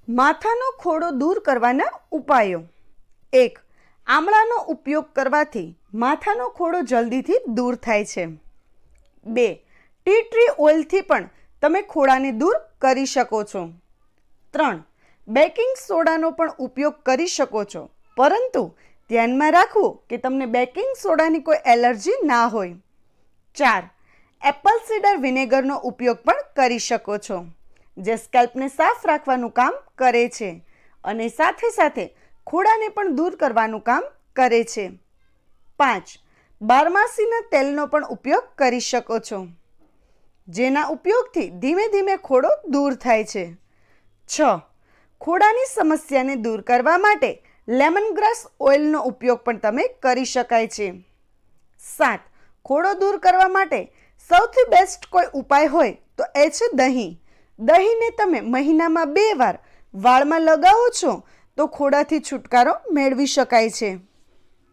માથાનો ખોડો દૂર કરવાના ઉપાયો. 1. આમળાનો ઉપયોગ કરવાથી માથાનો ખોડો જલ્દીથી દૂર થાય છે. 2. ટી ટ્રી ઓઇલથી પણ તમે ખોડાને દૂર કરી શકો છો. 3. બેકિંગ સોડાનો પણ ઉપયોગ કરી શકો છો, પરંતુ ધ્યાનમાં રાખવું કે તમને બેકિંગ સોડાની કોઈ એલર્જી ના હોય. 4. એપલ સીડર વિનેગરનો ઉપયોગ પણ કરી શકો છો, જે સ્કેલ્પને સાફ રાખવાનું કામ કરે છે અને સાથે સાથે ખોડાને પણ દૂર કરવાનું કામ કરે છે. 5. બારમાસીના તેલનો પણ ઉપયોગ કરી શકો છો, જેના ઉપયોગથી ધીમે ધીમે ખોડો દૂર થાય છે. 6. ખોડાની સમસ્યાને દૂર કરવા માટે લેમનગ્રાસ ઓઇલનો ઉપયોગ પણ તમે કરી શકાય છે. 7. ખોડો દૂર કરવા માટે સૌથી બેસ્ટ કોઈ ઉપાય હોય તો એ છે દહીં. દહીંને તમે મહિનામાં 2 વાર વાળમાં લગાવો છો તો ખોડાથી છુટકારો મેળવી શકાય છે.